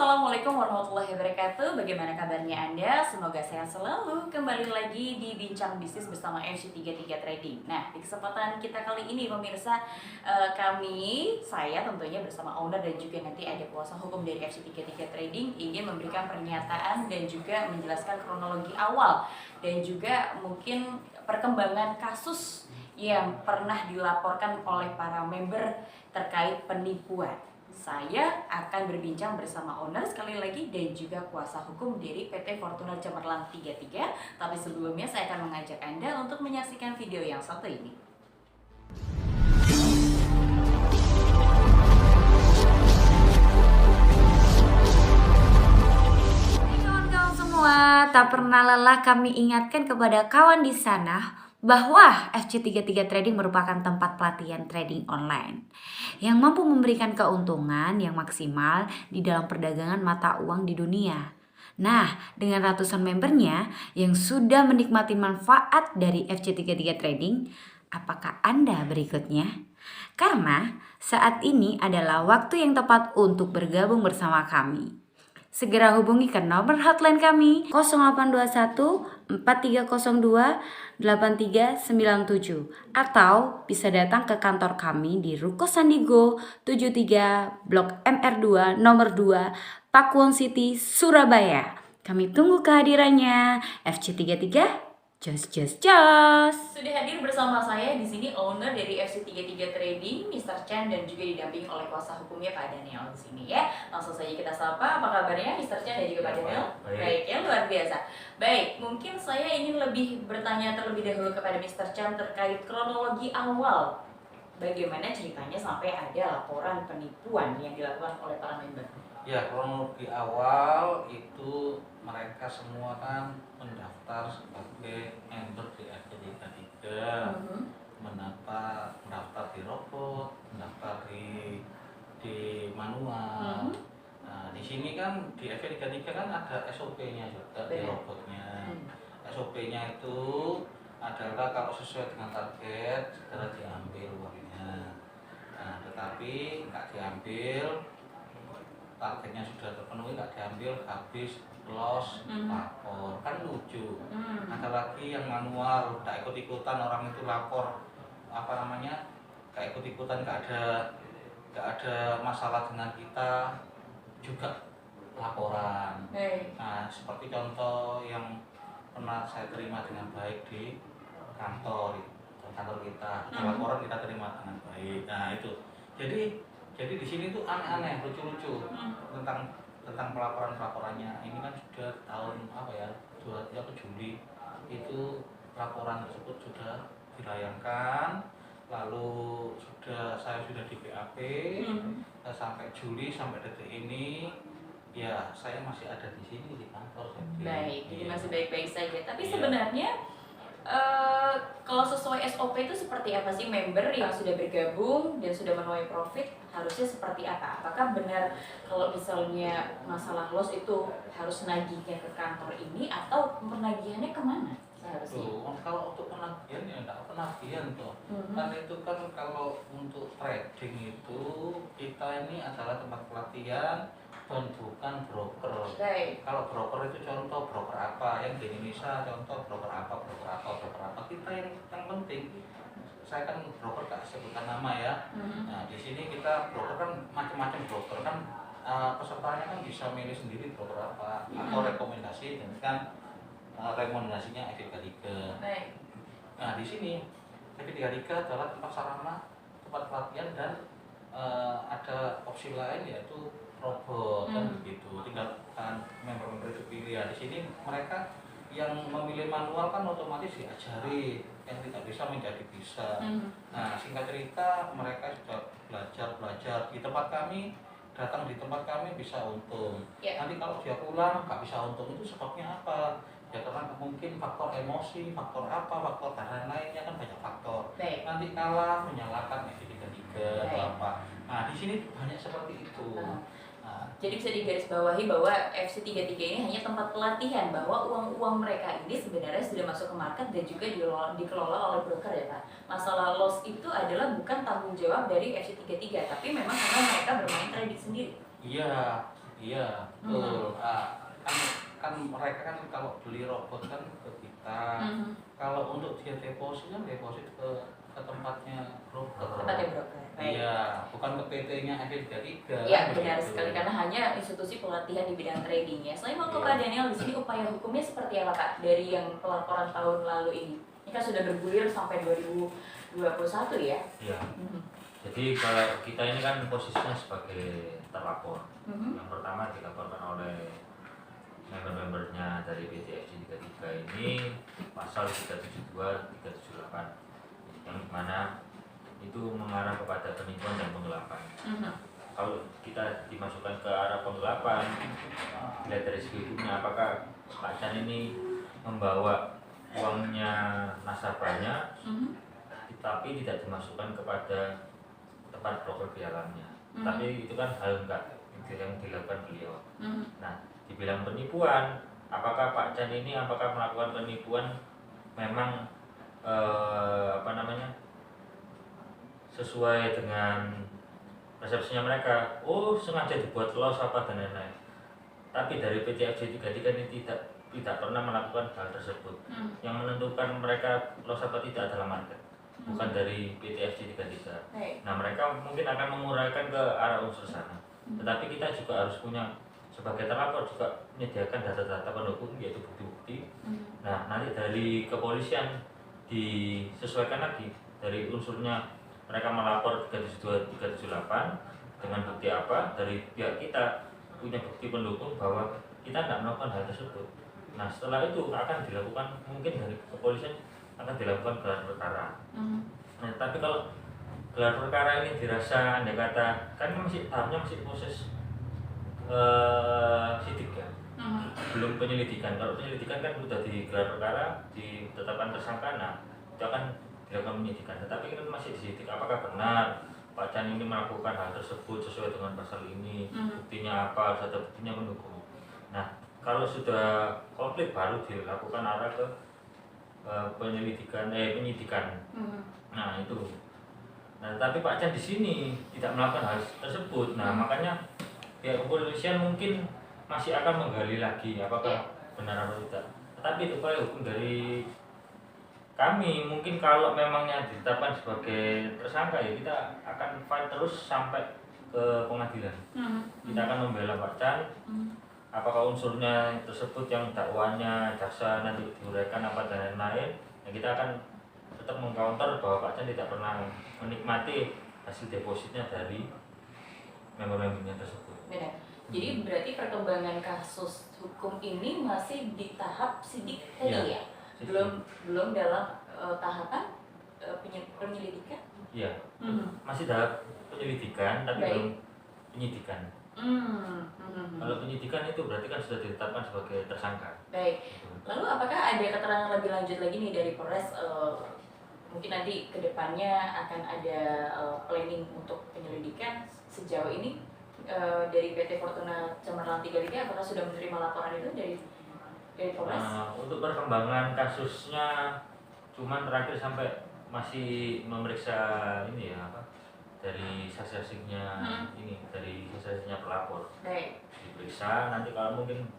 Assalamualaikum warahmatullahi wabarakatuh. Bagaimana kabarnya Anda? Semoga sehat selalu. Kembali lagi di Bincang Bisnis bersama FC33 Trading. Nah, di kesempatan kita kali ini pemirsa, saya tentunya bersama owner dan juga nanti ada kuasa hukum dari FC33 Trading ingin memberikan pernyataan dan juga menjelaskan kronologi awal dan juga mungkin perkembangan kasus yang pernah dilaporkan oleh para member terkait penipuan. Saya akan berbincang bersama owner sekali lagi dan juga kuasa hukum dari PT Fortuner Cemerlang 33. Tapi sebelumnya saya akan mengajak Anda untuk menyaksikan video yang satu ini. Hai kawan-kawan semua, tak pernah lelah kami ingatkan kepada kawan di sana bahwa FC33 Trading merupakan tempat pelatihan trading online yang mampu memberikan keuntungan yang maksimal di dalam perdagangan mata uang di dunia. Nah, dengan ratusan membernya yang sudah menikmati manfaat dari FC33 Trading, apakah Anda berikutnya? Karena saat ini adalah waktu yang tepat untuk bergabung bersama kami. Segera hubungi ke nomor hotline kami 0821 4302 8397 atau bisa datang ke kantor kami di Ruko Sandigo 73 Blok MR2 nomor 2 Pakuwon City, Surabaya. Kami tunggu kehadirannya. FC33 Jos. Sudah hadir bersama saya di sini owner dari FC33 Trading, Mr. Chan, dan juga didampingi oleh kuasa hukumnya Pak Daniel di sini ya. Langsung saja kita sapa. Apa kabarnya Mr. Chan dan juga Pak Daniel? Baik ya, luar biasa. Baik, mungkin saya ingin lebih bertanya terlebih dahulu kepada Mr. Chan terkait kronologi awal. Bagaimana ceritanya sampai ada laporan penipuan yang dilakukan oleh para member? Ya, kronologi awal itu mereka semua kan mendaftar sebagai member di FC33, mendaftar di robot, mendaftar di manual. Nah, di sini kan di FC33 kan ada SOP-nya juga di robotnya. SOP-nya itu adalah kalau sesuai dengan target segera diambil uangnya. Nah, tetapi nggak diambil, targetnya sudah terpenuhi nggak diambil, habis loss, lapor, kan lucu. Ada lagi yang manual, nggak ikut-ikutan, orang itu lapor nggak ikut-ikutan, nggak ada masalah dengan kita juga laporan. Nah, seperti contoh yang pernah saya terima dengan baik di kantor kita, laporan kita terima dengan baik. Nah itu, jadi di sini tuh aneh-aneh, lucu-lucu tentang pelaporannya. Ini kan sudah tahun 2 Juli itu laporan tersebut sudah dilayangkan, lalu saya sudah di BAP sampai Juli sampai detik ini. Ya, saya masih ada di sini di kantor. Baik, jadi masih baik-baik saja. Tapi sebenarnya kalau sesuai SOP itu seperti apa sih member yang sudah bergabung dan sudah menuai profit harusnya seperti apa? Apakah benar kalau misalnya masalah loss itu harus nagihnya ke kantor ini atau penagihannya kemana seharusnya? Kalau untuk penagihan ya enggak penagihan toh. Kan itu kan kalau untuk trading itu kita ini adalah tempat pelatihan dan bukan broker. Kalau broker itu contoh broker apa yang di Indonesia, contoh broker apa kita yang penting, saya kan broker gak sebutkan nama ya. Nah di sini kita broker kan macam-macam broker kan, pesertanya kan bisa milih sendiri broker apa atau rekomendasi dengan rekomendasinya FC33. Nah di sini FC33 adalah tempat sarana, tempat pelatihan dan ada opsi lain yaitu robot kan begitu. Tinggal member-member itu pilih. Ya di sini mereka yang memilih manual kan otomatis diajari, yang tidak bisa menjadi bisa. Nah singkat cerita mereka sudah belajar di tempat kami, datang di tempat kami bisa untung. Nanti kalau dia pulang nggak bisa untung, itu sebabnya apa? Ya karena mungkin faktor emosi, faktor dan lainnya, kan banyak faktor. Nanti kalah menyalahkan FC33 atau apa. Nah di sini banyak seperti itu. Jadi bisa digarisbawahi bahwa FC33 ini hanya tempat pelatihan, bahwa uang-uang mereka ini sebenarnya sudah masuk ke market dan juga dikelola oleh broker ya Pak. Masalah loss itu adalah bukan tanggung jawab dari FC33, tapi memang karena mereka bermain trading sendiri. Iya, Iya, betul. Kan kan mereka kan kalau beli robot kan ke kita. Kalau untuk dia deposit kan deposit ke tempatnya broker. Tempatnya broker. Baik. Iya, bukan ke PT-nya FE33. Ya benar sekali, karena hanya institusi pelatihan di bidang trading ya. Selain mau ke Pak Daniel, di sini upaya hukumnya seperti apa Pak dari yang pelaporan tahun lalu ini? Ini kan sudah bergulir sampai 2021 ya? Iya. Jadi kalau kita ini kan posisinya sebagai terlapor. Yang pertama dilaporkan oleh member-membernya dari PT FG33 ini pasal 372, 378 yang mana itu mengarah kepada penipuan dan penggelapan. Kalau kita dimasukkan ke arah penggelapan, dilihat dari segi hukumnya, apakah Pak Chan ini membawa uangnya nasabahnya, tapi tidak dimasukkan kepada tempat broker pialannya. Tapi itu kan hal enggak yang dilakukan beliau. Nah, dibilang penipuan, apakah Pak Chan ini apakah melakukan penipuan memang sesuai dengan persepsinya mereka, oh sengaja dibuat loss apa dan lain-lain. Tapi dari PT FG33 ini tidak pernah melakukan hal tersebut. Yang menentukan mereka loss apa tidak adalah market, bukan dari PT FG33. Nah, mereka mungkin akan menguraikan ke arah unsur sana. Tetapi kita juga harus punya, sebagai terlapor juga menyediakan data-data pendukung, yaitu bukti-bukti. Nah, nanti dari kepolisian disesuaikan lagi dari unsurnya, mereka melapor 372, 378 dengan bukti apa, dari pihak kita punya bukti pendukung bahwa kita tidak melakukan hal tersebut. Nah, setelah itu akan dilakukan, mungkin dari kepolisian akan dilakukan gelar perkara. Nah, tapi kalau gelar perkara ini dirasa andai kata, kan masih tahapnya masih proses sidik ya, belum penyelidikan. Kalau penyelidikan kan sudah digelar perkara, ditetapkan tersangka, nah itu akan dilakukan penyidikan. Tetapi kan masih disidik, apakah benar Pak Chan ini melakukan hal tersebut sesuai dengan pasal ini, buktinya apa, harus ada buktinya mendukung. Nah, kalau sudah konflik baru dilakukan arah ke penyidikan. Nah, itu. Nah, tapi Pak Chan di sini tidak melakukan hal tersebut. Nah, makanya pihak kepolisian mungkin masih akan menggali lagi apakah benar atau tidak. Tetapi itu upaya hukum dari kami, mungkin kalau memangnya ditetapkan sebagai tersangka, ya kita akan fight terus sampai ke pengadilan. Kita akan membela Pak Chan. Apakah unsurnya tersebut yang dakwaannya jaksa nanti diuraikan apa dan lain-lain, ya kita akan tetap mengcounter bahwa Pak Chan tidak pernah menikmati hasil depositnya dari member-membernya tersebut. Benar. Jadi berarti perkembangan kasus hukum ini masih di tahap sidik tadi ya? Belum dalam tahapan penyelidikan? Iya. Masih dalam penyelidikan tapi belum penyidikan. Kalau penyidikan itu berarti kan sudah ditetapkan sebagai tersangka. Baik. Lalu apakah ada keterangan lebih lanjut lagi nih dari Polres? Mungkin nanti kedepannya akan ada planning untuk penyelidikan sejauh ini dari PT Fortuna Cemerlang 33, apakah sudah menerima laporan itu dari Polres? Untuk perkembangan kasusnya, cuman terakhir sampai masih memeriksa ini ya apa, dari saksi-saksinya ini, dari saksi-saksinya pelapor. Baik. Diperiksa, nanti kalau mungkin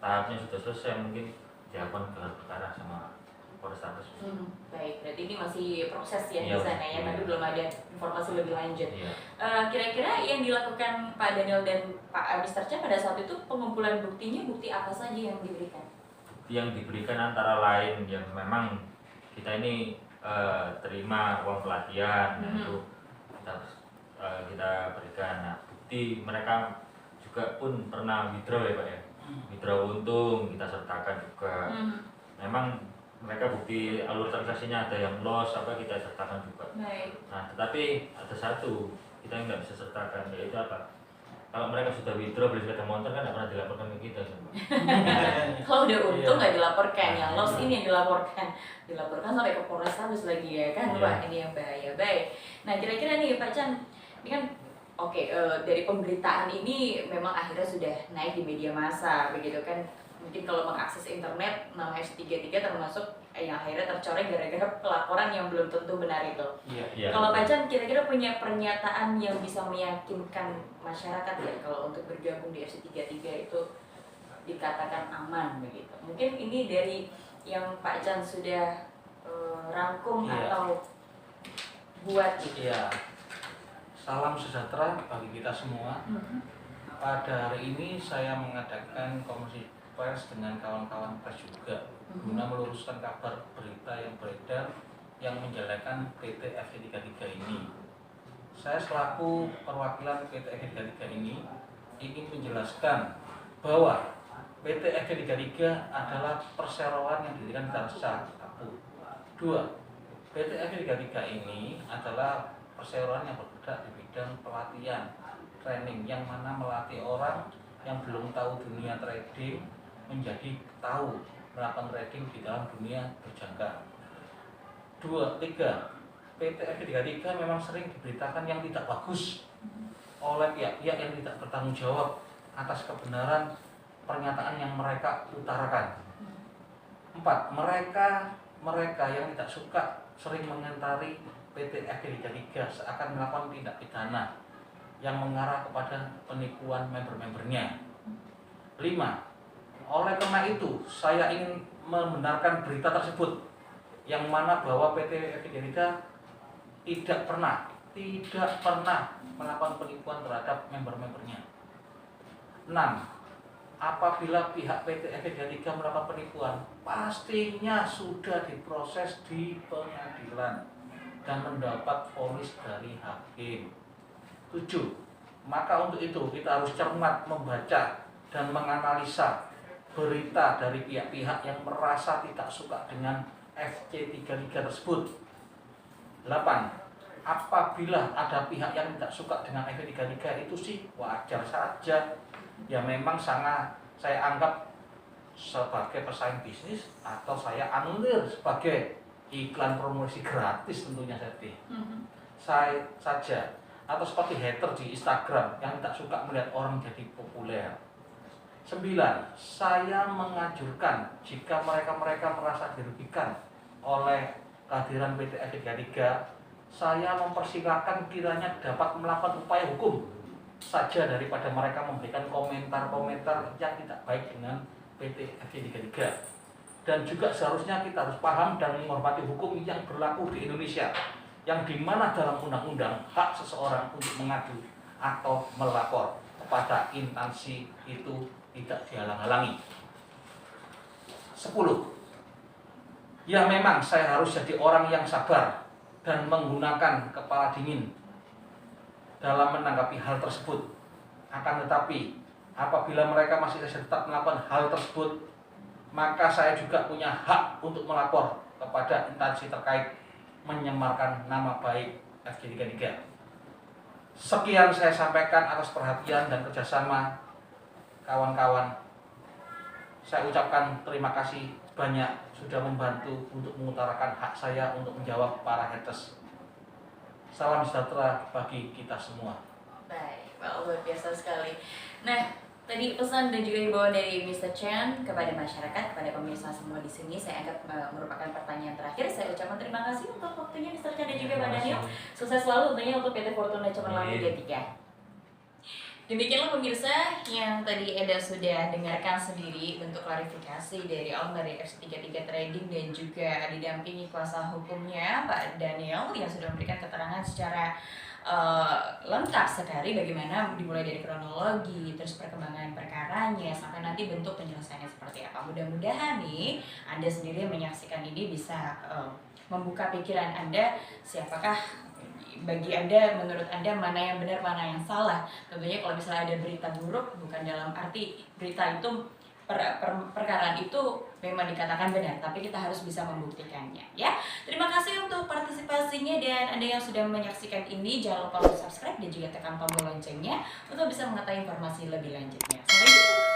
tahapnya sudah selesai mungkin dilakukan gelar perkara sama Polrestabes. Baik, berarti ini masih proses ya di Iya, sana ya, tadi belum ada informasi lebih lanjut. Iya. Kira-kira yang dilakukan Pak Daniel dan Pak Mr. Chan pada saat itu pengumpulan buktinya, bukti apa saja yang diberikan? Yang diberikan antara lain yang memang kita ini terima uang pelatihan, itu kita berikan. Nah, bukti mereka juga pun pernah withdraw ya Pak ya, withdraw untung kita sertakan juga. Memang mereka bukti alur transaksinya ada yang loss apa kita sertakan juga. Baik. Nah, tetapi ada satu kita yang nggak bisa sertakan, yaitu apa? Kalau mereka sudah withdraw beli sepeda motor kan nggak pernah dilaporkan ke kita semua. Kalau udah untung nggak dilaporkan, yang loss ini yang dilaporkan sampai ke Polrestabes lagi ya kan, Pak, ini yang bahaya. Baik. Nah, kira-kira nih Pak Chan, ini kan dari pemberitaan ini memang akhirnya sudah naik di media massa begitu kan, mungkin kalau mengakses internet nama FC33 termasuk yang akhirnya tercoreng gara-gara pelaporan yang belum tentu benar itu. Iya. Kalau Pak Chan kira-kira punya pernyataan yang bisa meyakinkan masyarakat ya kalau untuk bergabung di FC33 itu dikatakan aman begitu. Mungkin ini dari yang Pak Chan sudah rangkum atau buat gitu. Iya. Salam sejahtera bagi kita semua. Pada hari ini saya mengadakan konferensi pers dengan kawan-kawan pers juga guna meluruskan kabar berita yang beredar yang menjelekan PT FC33 ini. Saya selaku perwakilan PT FC33 ini ingin menjelaskan bahwa PT FC33 adalah perseroan yang didirikan secara tabu. 2. PT FC33 ini adalah perseroan yang bergerak di bidang pelatihan, training yang mana melatih orang yang belum tahu dunia trading menjadi tahu melakukan trading di dalam dunia berjangka. 2. 3. PT FC33 memang sering diberitakan yang tidak bagus oleh pihak-pihak yang tidak bertanggung jawab atas kebenaran pernyataan yang mereka utarakan. 4. Mereka yang tidak suka sering mengomentari PT FC33 seakan melakukan tindak pidana yang mengarah kepada penipuan member-membernya. 5. Oleh karena itu, saya ingin membenarkan berita tersebut yang mana bahwa PT FC33 tidak pernah melakukan penipuan terhadap member-membernya. 6. Apabila pihak PT FC33 melakukan penipuan, pastinya sudah diproses di pengadilan dan mendapat vonis dari hakim. 7. Maka untuk itu kita harus cermat membaca dan menganalisa berita dari pihak-pihak yang merasa tidak suka dengan FC33 tersebut. 8. Apabila ada pihak yang tidak suka dengan FC33 itu sih wajar saja. Ya memang sangat saya anggap sebagai pesaing bisnis atau saya anulir sebagai iklan promosi gratis tentunya saya saja. Atau seperti hater di Instagram yang tidak suka melihat orang jadi populer. 9. Saya menganjurkan jika mereka merasa dirugikan oleh kehadiran PT FC33, saya mempersilahkan kiranya dapat melakukan upaya hukum saja daripada mereka memberikan komentar-komentar yang tidak baik dengan PT FC33. Dan juga seharusnya kita harus paham dan menghormati hukum yang berlaku di Indonesia, yang dimana dalam undang-undang hak seseorang untuk mengadu atau melapor kepada instansi itu tidak dihalang-halangi. 10. Ya memang saya harus jadi orang yang sabar dan menggunakan kepala dingin dalam menanggapi hal tersebut. Akan tetapi apabila mereka masih tetap melakukan hal tersebut, maka saya juga punya hak untuk melapor kepada instansi terkait menyemarkan nama baik FC33. Sekian saya sampaikan atas perhatian dan kerjasama kawan-kawan. Saya ucapkan terima kasih banyak sudah membantu untuk mengutarakan hak saya untuk menjawab para haters. Salam sejahtera bagi kita semua. Baik, luar biasa sekali. Nah, tadi pesan dan juga himbauan dari Mr. Chan kepada masyarakat, kepada pemirsa semua di sini, saya anggap merupakan pertanyaan terakhir. Saya ucapkan terima kasih untuk waktunya Mr. Chan dan juga Pak Daniel. Sukses selalu tentunya untuk PT Fortuna Cemerlang 33. Demikianlah pemirsa yang tadi Anda sudah dengarkan sendiri bentuk klarifikasi dari owner dari FC33 Trading dan juga didampingi kuasa hukumnya Pak Daniel yang sudah memberikan keterangan secara lengkap sekali bagaimana dimulai dari kronologi, terus perkembangan perkaranya sampai nanti bentuk penyelesaiannya seperti apa. Mudah-mudahan nih Anda sendiri menyaksikan ini bisa membuka pikiran Anda siapakah bagi Anda, menurut Anda mana yang benar, mana yang salah. Tentunya kalau misalnya ada berita buruk, bukan dalam arti berita itu perkaraan itu memang dikatakan benar, tapi kita harus bisa membuktikannya ya. Terima kasih untuk partisipasinya dan Anda yang sudah menyaksikan ini. Jangan lupa untuk subscribe dan juga tekan tombol loncengnya untuk bisa mengetahui informasi lebih lanjutnya. Sampai jumpa.